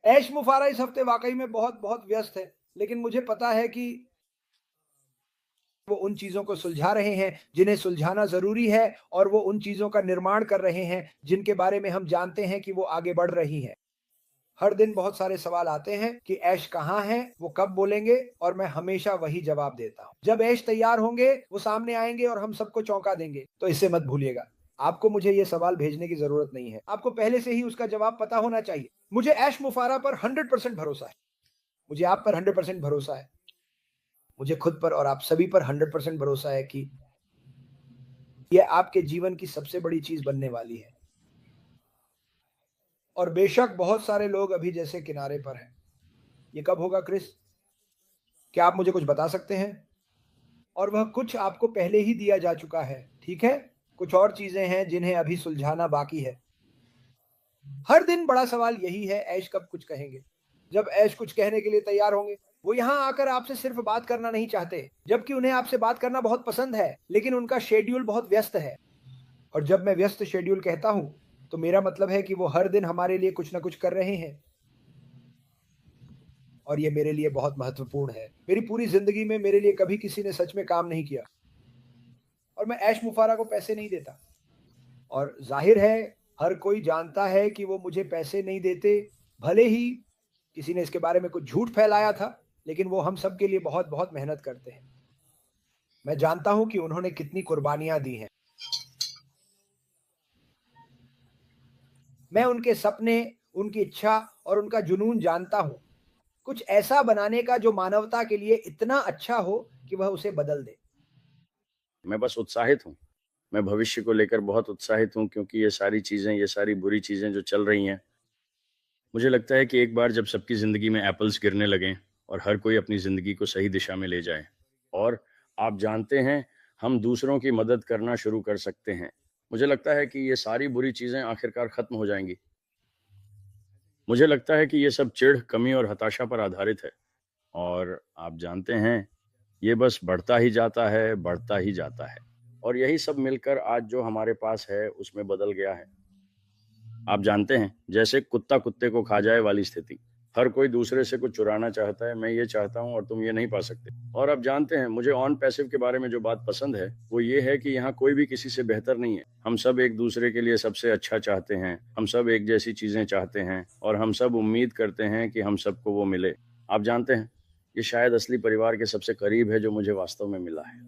ऐश मुफारा इस हफ्ते वाकई में बहुत बहुत व्यस्त है, लेकिन मुझे पता है कि वो उन चीज़ों को सुलझा रहे हैं जिन्हें सुलझाना ज़रूरी है, और वो उन चीज़ों का निर्माण कर रहे हैं जिनके बारे में हम जानते हैं कि वो आगे बढ़ रही हैं। हर दिन बहुत सारे सवाल आते हैं कि ऐश कहाँ है, वो कब बोलेंगे, और मैं हमेशा वही जवाब देता हूँ। जब ऐश तैयार होंगे, वो सामने आएँगे और हम सबको चौंका देंगे। तो इसे मत भूलिएगा। आपको मुझे ये सवाल भेजने की ज़रूरत नहीं है। आपको पहले से ही उसका जवाब पता होना चाहिए। मुझे ऐश मुफारा पर 100% भरोसा है। मुझे आप पर 100% भरोसा है। मुझे खुद पर और आप सभी पर 100% भरोसा है कि ये आपके जीवन की सबसे बड़ी चीज़ बनने वाली है। और बेशक बहुत सारे लोग अभी जैसे किनारे पर हैं। ये कब होगा क्रिस? क्या आप मुझे कुछ बता सकते हैं? और वह कुछ आपको पहले ही दिया जा चुका है, ठीक है? कुछ और चीज़ें हैं जिन्हें अभी सुलझाना बाकी है। हर दिन बड़ा सवाल यही है, ऐश कब कुछ कहेंगे? जब ऐश कुछ कहने के लिए तैयार होंगे, वो यहाँ आकर आपसे सिर्फ बात करना नहीं चाहते, जबकि उन्हें आपसे बात करना बहुत पसंद है, लेकिन उनका शेड्यूल बहुत व्यस्त है। और जब मैं व्यस्त शेड्यूल कहता हूँ, तो मेरा मतलब है कि वो हर दिन हमारे लिए कुछ ना कुछ कर रहे हैं, और ये मेरे लिए बहुत महत्वपूर्ण है। मेरी पूरी ज़िंदगी में मेरे लिए कभी किसी ने सच में काम नहीं किया, और मैं ऐश मुफारा को पैसे नहीं देता। और ज़ाहिर है, हर कोई जानता है कि वो मुझे पैसे नहीं देते, भले ही किसी ने इसके बारे में कुछ झूठ फैलाया था, लेकिन वो हम सब के लिए बहुत-बहुत मेहनत करते हैं। मैं जानता हूँ कि उन्होंने कितनी कुर्बानियाँ दी हैं। मैं उनके सपने, उनकी इच्छा और उनका जुनून जानता हूँ। कुछ ऐसा बनाने का जो मानवता के लिए इतना अच्छा हो कि वह उसे बदल दे। मैं बस उत्साहित हूँ। मैं भविष्य को लेकर बहुत उत्साहित हूँ क्योंकि ये सारी चीज़ें, ये सारी बुरी चीज़ें जो चल रही हैं, मुझे लगता है कि एक बार जब सबकी ज़िंदगी में एप्पल्स गिरने लगें और हर कोई अपनी ज़िंदगी को सही दिशा में ले जाए और आप जानते हैं, हम दूसरों की मदद करना शुरू कर सकते हैं। मुझे लगता है कि ये सारी बुरी चीज़ें आखिरकार ख़त्म हो जाएँगी। मुझे लगता है कि ये सब चिढ़, कमी और हताशा पर आधारित है और आप जानते हैं, ये बस बढ़ता ही जाता है, बढ़ता ही जाता है और यही सब मिलकर आज जो हमारे पास है, उसमें बदल गया है। आप जानते हैं, जैसे कुत्ता कुत्ते को खा जाए वाली स्थिति। हर कोई दूसरे से कुछ चुराना चाहता है, मैं ये चाहता हूँ और तुम ये नहीं पा सकते। और आप जानते हैं, मुझे ऑन पैसिव के बारे में जो बात पसंद है, वो ये है कि यहाँ कोई भी किसी से बेहतर नहीं है। हम सब एक दूसरे के लिए सबसे अच्छा चाहते हैं, हम सब एक जैसी चीज़ें चाहते हैं और हम सब उम्मीद करते हैं कि हम सबको वो मिले। आप जानते हैं, ये शायद असली परिवार के सबसे करीब है जो मुझे वास्तव में मिला है।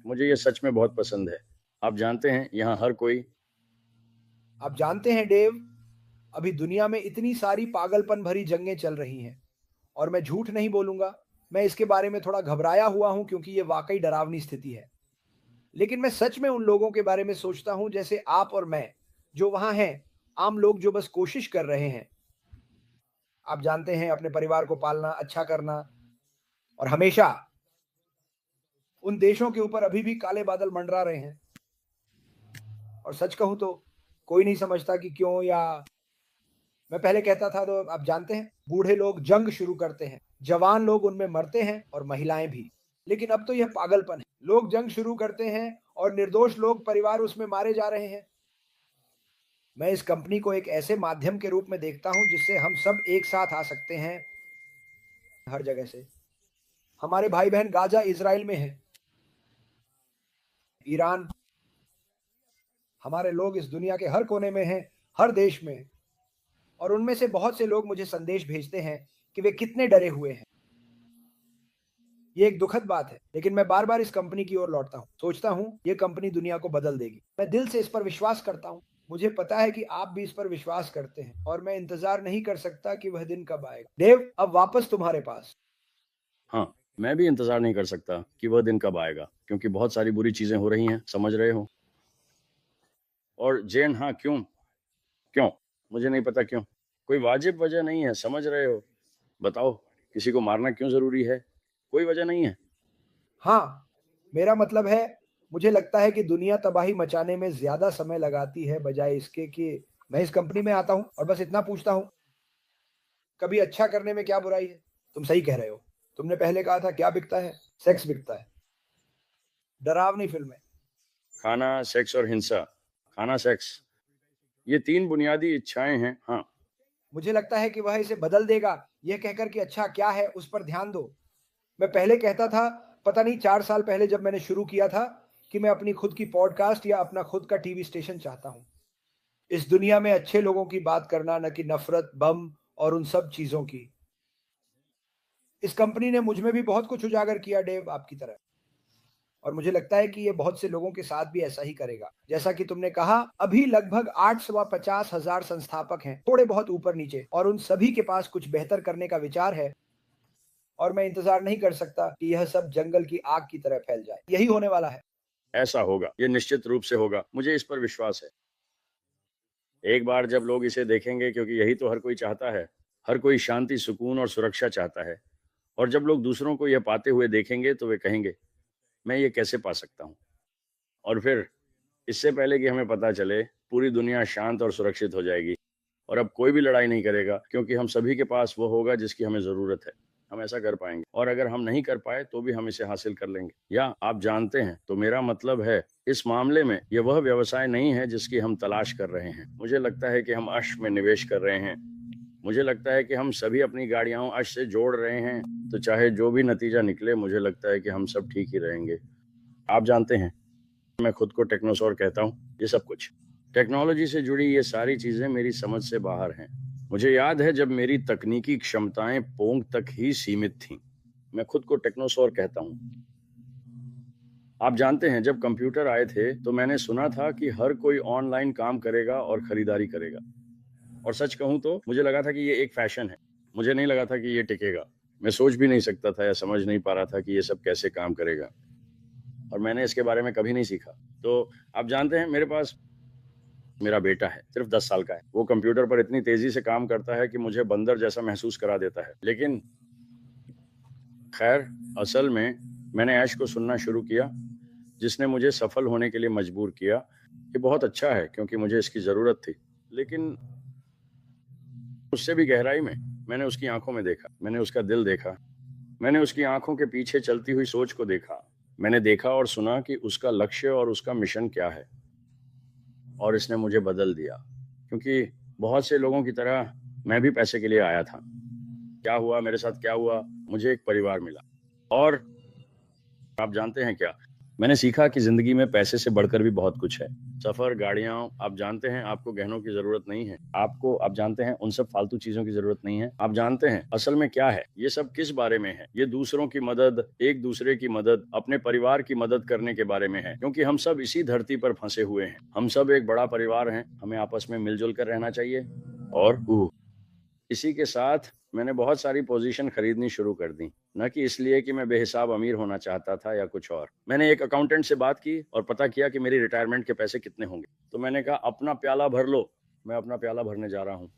मुझे ये सच में बहुत पसंद है। आप जानते हैं, यहाँ हर कोई आप जानते हैं डेव, अभी दुनिया में इतनी सारी पागलपन भरी जंगें चल रही हैं, और मैं झूठ नहीं बोलूँगा, मैं इसके बारे में थोड़ा घबराया हुआ हूँ क्योंकि ये वाक़ई डरावनी स्थिति है। लेकिन मैं सच में उन लोगों के बारे में सोचता हूँ जैसे आप और मैं, जो वहाँ हैं, आम लोग जो बस कोशिश कर रहे हैं। आप जानते हैं, अपने परिवार को पालना, अच्छा करना, और हमेशा उन देशों के ऊपर अभी भी काले बादल मंडरा रहे हैं। और सच कहूँ तो कोई नहीं समझता कि क्यों, या मैं पहले कहता था तो आप जानते हैं, बूढ़े लोग जंग शुरू करते हैं, जवान लोग उनमें मरते हैं और महिलाएं भी। लेकिन अब तो यह पागलपन है, लोग जंग शुरू करते हैं और निर्दोष लोग, परिवार उसमें मारे जा रहे हैं। मैं इस कंपनी को एक ऐसे माध्यम के रूप में देखता हूं जिससे हम सब एक साथ आ सकते हैं, हर जगह से। हमारे भाई बहन गाजा इजराइल में हैं, ईरान, हमारे लोग इस दुनिया के हर कोने में हैं, हर देश में। और उनमें से बहुत से लोग मुझे संदेश भेजते हैं कि वे कितने डरे हुए हैं। ये एक दुखद बात है, लेकिन मैं बार-बार इस कंपनी की ओर लौटता हूँ। सोचता हूँ, ये कंपनी दुनिया को बदल देगी। मैं दिल से इस पर विश्वास करता हूँ। मुझे पता है कि आप भी इस पर विश्वास करते हैं, और मैं इंतज़ार नहीं कर सकता कि वह दिन कब आएगा। देव, अब वापस तुम्हारे पास। हाँ, मैं भी इंतज़ार नहीं कर सकता कि वह दिन कब आएगा, क्योंकि बहुत सारी बुरी चीज़ें हो रही हैं, समझ रहे हो? और जेन हाँ, क्यों? क्यों? मुझे नहीं पता क्यों? कोई वाजिब वजह नहीं है, समझ रहे हो? बताओ, किसी को मारना क्यों ज़रूरी है? कोई वजह नहीं है। हाँ, मेरा मतलब है, मुझे लगता है कि दुनिया तबाही मचाने में ज़्यादा समय लगाती है बजाय इसके कि मैं इस कंपनी में आता हूँ और बस इतना पूछता हूँ, कभी अच्छा करने में क्या बुराई है? तुम सही कह रहे हो। तुमने पहले कहा था क्या बिकता है? सेक्स बिकता है। डरावनी फ़िल्में। खाना, सेक्स और हिंसा। खाना, सेक्स, ये 3 बुनियादी इच्छाएँ हैं, हाँ। मुझे लगता है कि वह इसे बदल देगा, यह कहकर कि अच्छा क्या है, उस पर ध्यान दो। मैं पहले कहता था, पता नहीं 4 साल पहले जब मैंने शुरू किया था, कि मैं अपनी खुद की पॉडकास्ट या अपना खुद का टीवी स्टेशन चाहता हूँ। इस दुनिया में अच्छे लोगों की बात करना, न कि नफ़रत, बम और उन सब चीज़ों की। इस कंपनी ने मुझ में भी बहुत कुछ उजागर किया डेव, आपकी तरह। और मुझे लगता है कि ये बहुत से लोगों के साथ भी ऐसा ही करेगा। जैसा कि तुमने कहा, अभी लगभग 8 सवा 50,000 संस्थापक हैं, थोड़े बहुत ऊपर-नीचे, और उन सभी के पास कुछ बेहतर करने का विचार है। और मैं इंतज़ार नहीं कर सकता कि यह सब जंगल की आग की तरह फैल जाए। यही होने वाला है। ऐसा होगा, ये निश्चित रूप से होगा, मुझे इस पर विश्वास है। एक बार जब लोग इसे देखेंगे, क्योंकि यही तो हर कोई चाहता है, हर कोई शांति, सुकून और सुरक्षा चाहता है। और जब लोग दूसरों को यह पाते हुए देखेंगे तो वे कहेंगे, मैं ये कैसे पा सकता हूँ? और फिर इससे पहले कि हमें पता चले, पूरी दुनिया शांत और सुरक्षित हो जाएगी और अब कोई भी लड़ाई नहीं करेगा, क्योंकि हम सभी के पास वो होगा जिसकी हमें ज़रूरत है। हम ऐसा कर पाएँगे, और अगर हम नहीं कर पाए तो भी हम इसे हासिल कर लेंगे। या आप जानते हैं, तो मेरा मतलब है, इस मामले में ये वह व्यवसाय नहीं है जिसकी हम तलाश कर रहे हैं। मुझे लगता है कि हम अश्व में निवेश कर रहे हैं। मुझे लगता है कि हम सभी अपनी गाड़ियाँ अश्व से जोड़ रहे हैं, तो चाहे जो भी नतीजा निकले, मुझे लगता है कि हम सब ठीक ही रहेंगे। आप जानते हैं, मैं खुद को टेक्नोसॉर कहता हूँ। ये सब कुछ टेक्नोलॉजी से जुड़ी ये सारी चीजें मेरी समझ से बाहर हैं। मुझे याद है जब मेरी तकनीकी क्षमताएं पोंग तक ही सीमित थीं। मैं खुद को टेक्नोसॉर कहता हूँ। आप जानते हैं, जब कंप्यूटर आए थे तो मैंने सुना था कि हर कोई ऑनलाइन काम करेगा और खरीदारी करेगा। और सच कहूँ तो मुझे लगा था कि ये एक फैशन है। मुझे नहीं लगा था कि ये टिकेगा। मैं सोच भी नहीं सकता था या समझ नहीं पा रहा था कि ये सब कैसे काम करेगा, और मैंने इसके बारे में कभी नहीं सीखा। तो आप जानते हैं, मेरे पास मेरा बेटा है, सिर्फ 10 साल का है। वो कंप्यूटर पर इतनी तेजी से काम करता है कि मुझे बंदर जैसा महसूस करा देता है। लेकिन खैर, असल में मैंने ऐश को सुनना शुरू किया, जिसने मुझे सफल होने के लिए मजबूर किया। ये बहुत अच्छा है, क्योंकि मुझे इसकी ज़रूरत थी। लेकिन उससे भी गहराई में मैंने उसकी आंखों में देखा, मैंने उसका दिल देखा, मैंने उसकी आंखों के पीछे चलती हुई सोच को देखा। मैंने देखा और सुना कि उसका लक्ष्य और उसका मिशन क्या है, और इसने मुझे बदल दिया। क्योंकि बहुत से लोगों की तरह मैं भी पैसे के लिए आया था। क्या हुआ मेरे साथ, क्या हुआ? मुझे एक परिवार मिला, और आप जानते हैं क्या? मैंने सीखा कि ज़िंदगी में पैसे से बढ़कर भी बहुत कुछ है। सफ़र, गाड़ियाँ, आप जानते हैं, आपको गहनों की ज़रूरत नहीं है। आप जानते हैं, उन सब फ़ालतू चीज़ों की ज़रूरत नहीं है। आप जानते हैं, असल में क्या है? ये सब किस बारे में है? ये दूसरों की मदद, एक-दूसरे की मदद, अपने परिवार की मदद करने के बारे में है। क्योंकि हम सब इसी धरती पर फँसे हुए हैं। हम सब एक बड़ा परिवार हैं। हमें आपस में मिल-जुल कर रहना चाहिए। और इसी के साथ मैंने बहुत सारी पोजीशन खरीदनी शुरू कर दी। न कि इसलिए कि मैं बेहिसाब अमीर होना चाहता था या कुछ और। मैंने एक अकाउंटेंट से बात की और पता किया कि मेरी रिटायरमेंट के पैसे कितने होंगे। तो मैंने कहा, अपना प्याला भर लो। मैं अपना प्याला भरने जा रहा हूँ।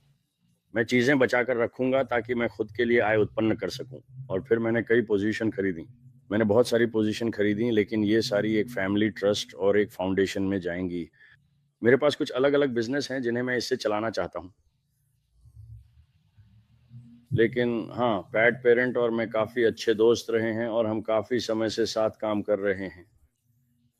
मैं चीज़ें बचा कर रखूंगा ताकि मैं खुद के लिए आय उत्पन्न कर सकूं। और फिर मैंने कई पोजीशन खरीदी। मैंने बहुत सारी पोजीशन खरीदी, लेकिन ये सारी एक फैमिली ट्रस्ट और एक फाउंडेशन में जाएंगी। मेरे पास कुछ अलग-अलग बिजनेस हैं जिन्हें मैं इससे चलाना चाहता हूँ। लेकिन हाँ, पैड पेरेंट और मैं काफ़ी अच्छे दोस्त रहे हैं, और हम काफ़ी समय से साथ काम कर रहे हैं।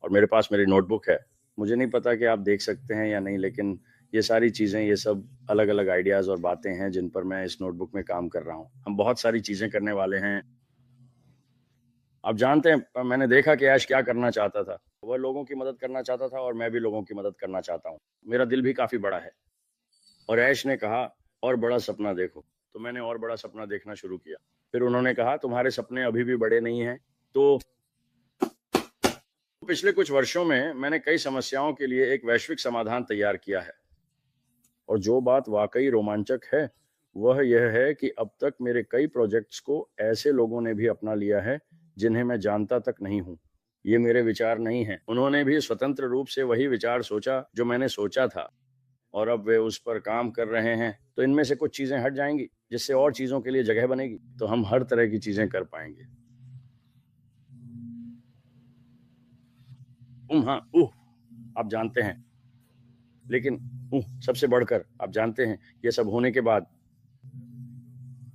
और मेरे पास मेरी नोटबुक है। मुझे नहीं पता कि आप देख सकते हैं या नहीं, लेकिन ये सारी चीज़ें, ये सब अलग-अलग आइडियाज़ और बातें हैं जिन पर मैं इस नोटबुक में काम कर रहा हूँ। हम बहुत सारी चीज़ें करने वाले हैं। आप जानते हैं, मैंने देखा कि ऐश क्या करना चाहता था। वह लोगों की मदद करना चाहता था, और मैं भी लोगों की मदद करना चाहता हूँ। मेरा दिल भी काफ़ी बड़ा है। और ऐश ने कहा, और बड़ा सपना देखो। तो मैंने और बड़ा सपना देखना शुरू किया। फिर उन्होंने कहा, तुम्हारे सपने अभी भी बड़े नहीं हैं। तो पिछले कुछ वर्षों में मैंने कई समस्याओं के लिए एक वैश्विक समाधान तैयार किया है। और जो बात वाकई रोमांचक है, वह यह है कि अब तक मेरे कई प्रोजेक्ट्स को ऐसे लोगों ने भी अपना लिया है जिन्हें मैं जानता तक नहीं हूँ। ये मेरे विचार नहीं हैं। उन्होंने भी स्वतंत्र रूप से वही विचार सोचा जो मैंने सोचा था, और अब वे उस पर काम कर रहे हैं। तो इनमें से कुछ चीजें हट जाएंगी, जिससे और चीजों के लिए जगह बनेगी। तो हम हर तरह की चीजें कर पाएंगे। हाँ, आप जानते हैं, लेकिन सबसे बढ़कर आप जानते हैं, ये सब होने के बाद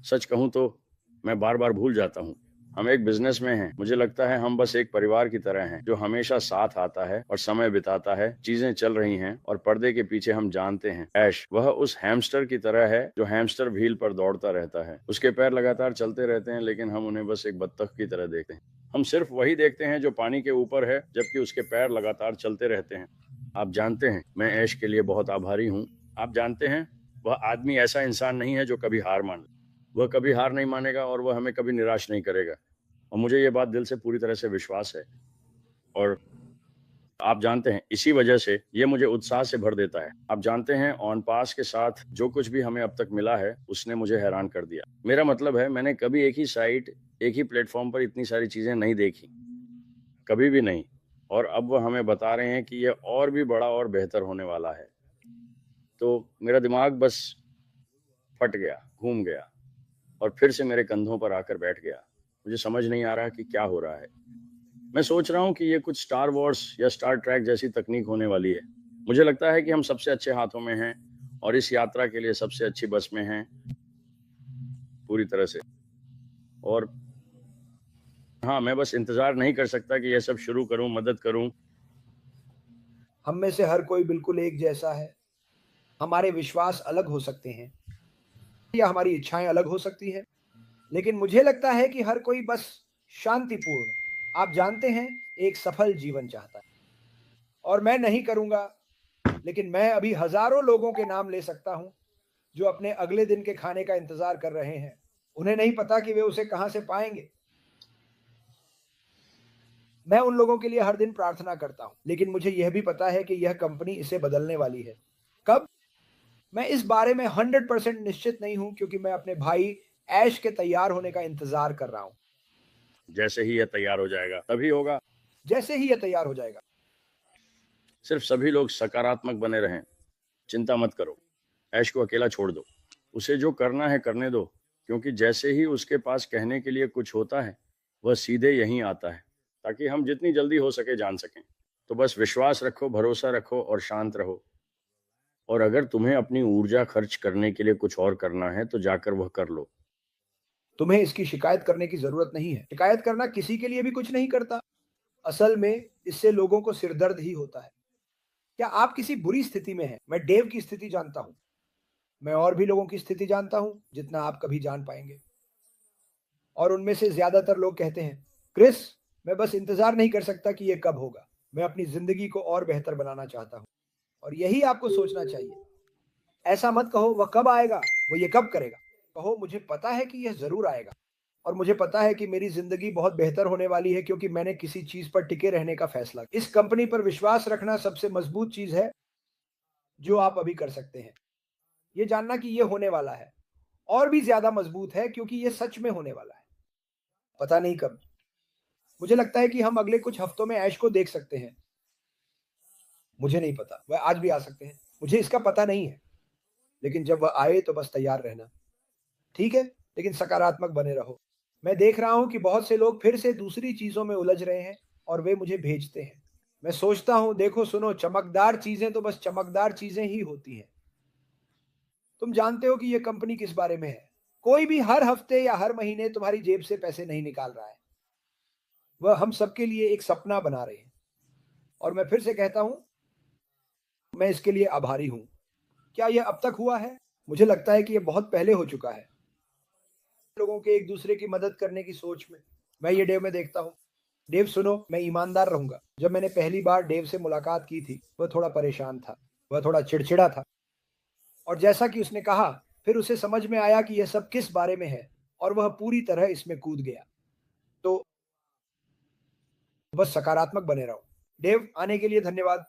सच कहूं तो मैं बार बार भूल जाता हूं। हम एक बिजनेस में हैं। मुझे लगता है हम बस एक परिवार की तरह हैं जो हमेशा साथ आता है और समय बिताता है। चीजें चल रही हैं और पर्दे के पीछे हम जानते हैं ऐश वह उस हैमस्टर की तरह है जो हैमस्टर व्हील पर दौड़ता रहता है। उसके पैर लगातार चलते रहते हैं लेकिन हम उन्हें बस एक बत्तख की तरह देखते हैं। हम सिर्फ वही देखते हैं जो पानी के ऊपर है जबकि उसके पैर लगातार चलते रहते हैं। आप जानते हैं मैं ऐश के लिए बहुत आभारी हूँ। आप जानते हैं वह आदमी ऐसा इंसान नहीं है जो कभी हार मान ले। वह कभी हार नहीं मानेगा और वह हमें कभी निराश नहीं करेगा और मुझे ये बात दिल से पूरी तरह से विश्वास है। और आप जानते हैं इसी वजह से ये मुझे उत्साह से भर देता है। आप जानते हैं ऑन पास के साथ जो कुछ भी हमें अब तक मिला है उसने मुझे हैरान कर दिया। मेरा मतलब है मैंने कभी एक ही साइट एक ही प्लेटफॉर्म पर इतनी सारी चीजें नहीं देखी, कभी भी नहीं। और अब वह हमें बता रहे हैं कि यह और भी बड़ा और बेहतर होने वाला है। तो मेरा दिमाग बस फट गया, घूम गया और फिर से मेरे कंधों पर आकर बैठ गया। मुझे समझ नहीं आ रहा कि क्या हो रहा है। मैं सोच रहा हूँ कि ये कुछ स्टार वॉर्स या स्टार ट्रैक जैसी तकनीक होने वाली है। मुझे लगता है कि हम सबसे अच्छे हाथों में हैं और इस यात्रा के लिए सबसे अच्छी बस में हैं पूरी तरह से। और हाँ, मैं बस इंतजार नहीं कर सकता कि यह सब शुरू करूं, मदद करूं। हम में से हर कोई बिल्कुल एक जैसा है। हमारे विश्वास अलग हो सकते हैं या हमारी इच्छाएं अलग हो सकती हैं, लेकिन मुझे लगता है कि हर कोई बस शांतिपूर्ण, आप जानते हैं, एक सफल जीवन चाहता है। और मैं नहीं करूंगा, लेकिन मैं अभी हजारों लोगों के नाम ले सकता हूं जो अपने अगले दिन के खाने का इंतजार कर रहे हैं। उन्हें नहीं पता कि वे उसे कहां से पाएंगे। मैं उन लोगों के लिए हर दिन प्रार्थना करता हूं, लेकिन मुझे यह भी पता है कि यह कंपनी इसे बदलने वाली है। कब? मैं इस बारे में 100% निश्चित नहीं हूं, क्योंकि मैं अपने भाई ऐश के तैयार होने का इंतजार कर रहा हूं। जैसे ही यह तैयार हो जाएगा तभी होगा। जैसे ही यह तैयार हो जाएगा। सिर्फ सभी लोग सकारात्मक बने रहें। चिंता मत करो। ऐश को अकेला छोड़ दो। उसे जो करना है करने दो, क्योंकि जैसे ही उसके पास कहने के लिए कुछ होता है वह सीधे यहीं आता है ताकि हम जितनी जल्दी हो सके जान सकें। तो बस विश्वास रखो, भरोसा रखो और शांत रहो। और अगर तुम्हें अपनी ऊर्जा खर्च करने के लिए कुछ और करना है तो जाकर वह कर लो। तुम्हें इसकी शिकायत करने की जरूरत नहीं है। शिकायत करना किसी के लिए भी कुछ नहीं करता। असल में इससे लोगों को सिरदर्द ही होता है। क्या आप किसी बुरी स्थिति में हैं? मैं डेव की स्थिति जानता हूं। मैं और भी लोगों की स्थिति जानता हूं जितना आप कभी जान पाएंगे। और उनमें से ज्यादातर लोग कहते हैं, क्रिस, मैं बस इंतजार नहीं कर सकता कि यह कब होगा। मैं अपनी जिंदगी को और बेहतर बनाना चाहता हूं। और यही आपको सोचना चाहिए। ऐसा मत कहो वह कब आएगा, वो ये कब करेगा। कहो मुझे पता है कि यह जरूर आएगा। और मुझे पता है कि मेरी जिंदगी बहुत बेहतर होने वाली है, क्योंकि मैंने किसी चीज पर टिके रहने का फैसला किया। इस कंपनी पर विश्वास रखना सबसे मजबूत चीज है जो आप अभी कर सकते हैं। ये जानना कि ये होने वाला है और भी ज्यादा मजबूत है, क्योंकि ये सच में होने वाला है। पता नहीं कब। मुझे लगता है कि हम अगले कुछ हफ्तों में ऐश को देख सकते हैं। मुझे नहीं पता, वह आज भी आ सकते हैं, मुझे इसका पता नहीं है। लेकिन जब वह आए तो बस तैयार रहना। ठीक है, लेकिन सकारात्मक बने रहो। मैं देख रहा हूं कि बहुत से लोग फिर से दूसरी चीजों में उलझ रहे हैं और वे मुझे भेजते हैं। मैं सोचता हूं, देखो सुनो, चमकदार चीजें तो बस चमकदार चीजें ही होती हैं। तुम जानते हो कि यह कंपनी किस बारे में है। कोई भी हर हफ्ते या हर महीने तुम्हारी जेब से पैसे नहीं निकाल रहा है। वह हम सबके लिए एक सपना बना रहे हैं। और मैं फिर से कहता हूं, मैं इसके लिए आभारी हूं। क्या यह अब तक हुआ है? मुझे लगता है कि यह बहुत पहले हो चुका है। लोगों के एक दूसरे की मदद करने की सोच में मैं ये डेव में देखता हूँ। डेव सुनो, मैं ईमानदार रहूंगा। जब मैंने पहली बार डेव से मुलाकात की थी, वह थोड़ा परेशान था। वह थोड़ा चिड़चिड़ा था। और जैसा कि उसने कहा, फिर उसे समझ में आया कि यह सब किस बारे में है और वह पूरी तरह इसमें कूद गया। तो बस सकारात्मक बने रहो। डेव, आने के लिए धन्यवाद।